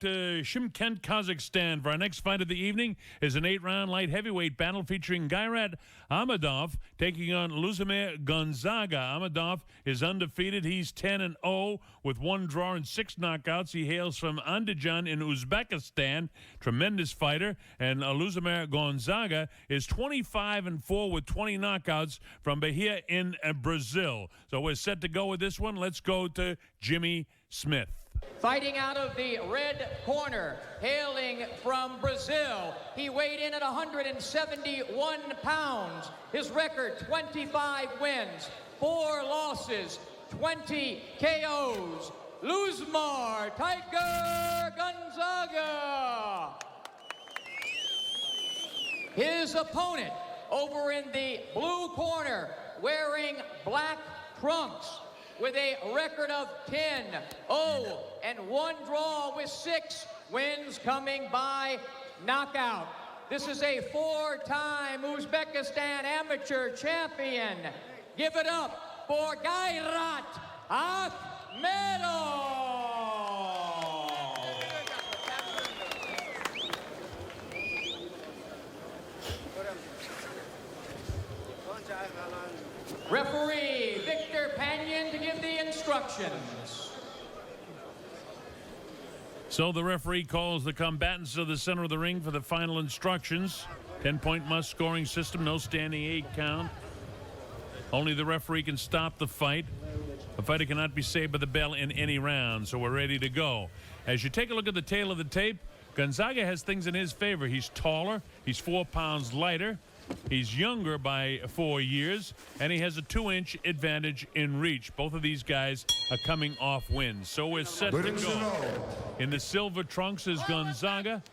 to Shymkent, Kazakhstan. For our next fight of the evening is an 8-round light heavyweight battle featuring Gayrat Ahmedov taking on Luzimar Gonzaga. Ahmedov is undefeated. He's 10-0 with 1 draw and 6 knockouts. He hails from Andijan in Uzbekistan. Tremendous fighter. And Luzimar Gonzaga is 25-4 with 20 knockouts from Bahia in Brazil. So we're set to go with this one. Let's go to Jimmy Smith. Fighting out of the red corner, hailing from Brazil. He weighed in at 171 pounds. His record, 25 wins, 4 losses, 20 KOs. Luzimar Tiger Gonzaga. His opponent over in the blue corner, wearing black trunks, with a record of 10-0 and 1 draw with 6 wins coming by knockout. This is a 4-time Uzbekistan amateur champion. Give it up for Gayrat Ahmedov. Referee Victor Panion to give the instructions. So the referee calls the combatants to the center of the ring for the final instructions. 10-point must scoring system, no standing 8 count. Only the referee can stop the fight. A fighter cannot be saved by the bell in any round, so we're ready to go. As you take a look at the tail of the tape, Gonzaga has things in his favor. He's taller, he's 4 pounds lighter, he's younger by 4 years, and he has a 2-inch advantage in reach. Both of these guys are coming off wins, so we're set to go. In the silver trunks is Gonzaga,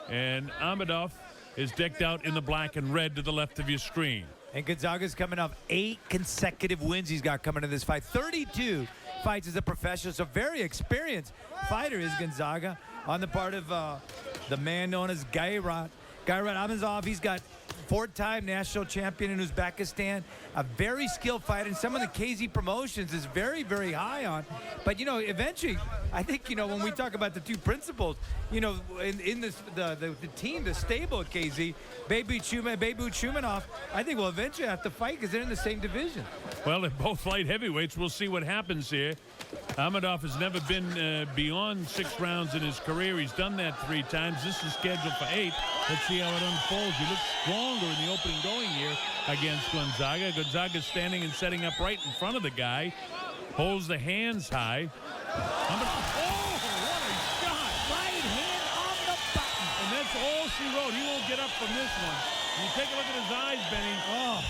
and Ahmedov is decked out in the black and red to the left of your screen. And Gonzaga's coming off 8 consecutive wins he's got coming in this fight. 32 fights as a professional, so very experienced fighter is Gonzaga. On the part of the man known as Gayrat Ahmedov, he's got 4-time national champion in Uzbekistan, a very skilled fighter, and some of the KZ promotions is very, very high on. But, you know, eventually, I think, you know, when we talk about the two principals, you know, in this, the team, the stable at KZ, Beibut Shumanov, I think we'll eventually have to fight because they're in the same division. Well, they're both light heavyweights. We'll see what happens here. Ahmedov has never been beyond 6 rounds in his career. He's done that 3 times. This is scheduled for 8. Let's see how it unfolds. He looks stronger in the opening going here against Gonzaga. Gonzaga's standing and setting up right in front of the guy. Holds the hands high. Oh, what a shot! Right hand on the button. And that's all she wrote. He won't get up from this one. You take a look at his eyes, Benny. Oh,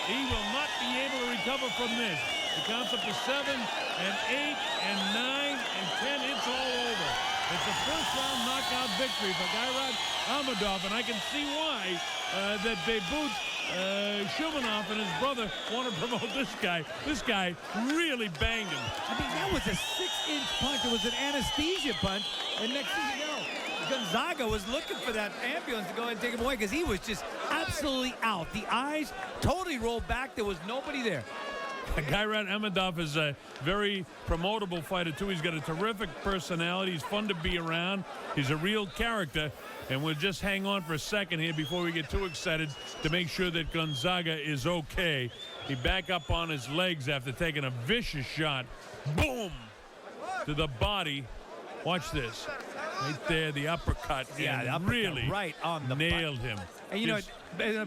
he will not be able to recover from this. He counts up to 7 and 8 and 9 and 10. It's all over. It's a first-round knockout victory for Gayrat Ahmedov, and I can see why that Beibut Shumanov and his brother want to promote this guy. This guy really banged him. I mean, that was a 6-inch punch. It was an anesthesia punch, and next thing you know, Gonzaga was looking for that ambulance to go ahead and take him away because he was just absolutely out. The eyes totally rolled back. There was nobody there. Gayrat Ahmedov is a very promotable fighter, too. He's got a terrific personality. He's fun to be around. He's a real character. And we'll just hang on for a second here before we get too excited to make sure that Gonzaga is okay. He back up on his legs after taking a vicious shot. Boom! To the body. Watch this. Right there, the uppercut. Yeah, the uppercut really right on the nailed him. And, you know,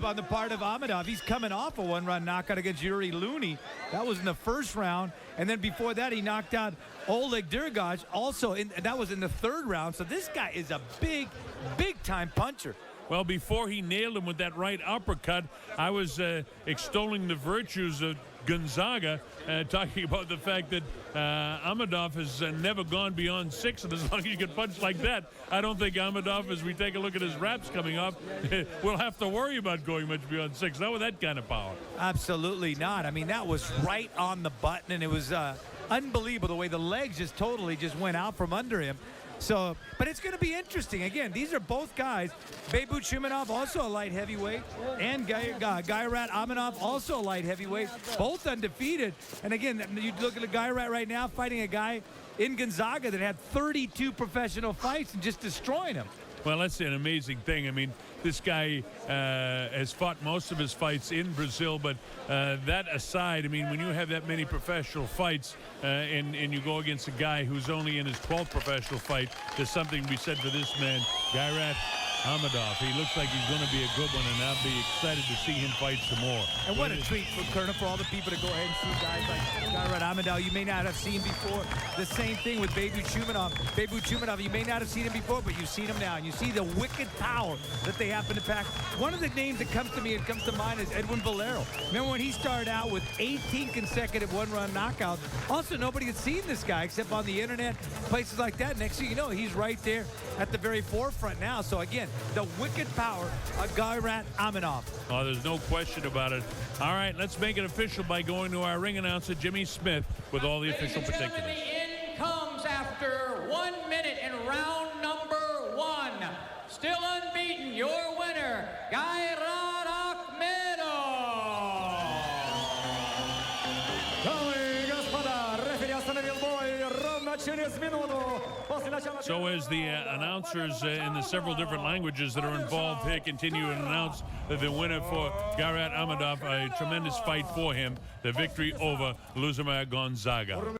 on the part of Ahmedov, he's coming off a 1-round knockout against Yuri Looney. That was in the first round. And then before that, he knocked out Oleg Dirgaj also. That was in the 3rd round. So this guy is a big, big-time puncher. Well, before he nailed him with that right uppercut, I was extolling the virtues of Gonzaga, talking about the fact that Ahmedov has never gone beyond 6, and as long as you can punch like that, I don't think Ahmedov, as we take a look at his raps coming up, will have to worry about going much beyond 6. Not with that kind of power. Absolutely not. I mean, that was right on the button, and it was unbelievable the way the legs just totally just went out from under him. So, but it's going to be interesting. Again, these are both guys. Beibut Shumenov, also a light heavyweight, and Gayrat Ahmedov, also a light heavyweight, both undefeated. And again, you look at the Gayrat right now fighting a guy in Gonzaga that had 32 professional fights and just destroying him. Well, that's an amazing thing. I mean, this guy has fought most of his fights in Brazil, but that aside, I mean, when you have that many professional fights and you go against a guy who's only in his 12th professional fight, there's something to be said for this man, Gayrat Ahmedov. He looks like he's going to be a good one, and I'll be excited to see him fight some more. And what a treat for Colonel, for all the people to go ahead and see guys like Gayrat Ahmedov you may not have seen before. The same thing with Beibut Shumenov. Beibut Shumenov, you may not have seen him before, but you've seen him now, and you see the wicked power that they have in the pack. One of the names that comes to me and comes to mind is Edwin Valero. Remember when he started out with 18 consecutive one-run knockouts? Also, nobody had seen this guy except on the internet, places like that. Next thing you know, he's right there at the very forefront now. So again, the wicked power of Gayrat Ahmedov. Oh, there's no question about it. All right, let's make it official by going to our ring announcer, Jimmy Smith, with all the official particulars. The end comes after 1 minute in round number 1. Still unbeaten, your winner, Gayrat Ahmedov. So as the announcers in the several different languages that are involved here continue to announce that the winner for Gayrat Ahmedov, a tremendous fight for him, the victory over Luzimar Gonzaga.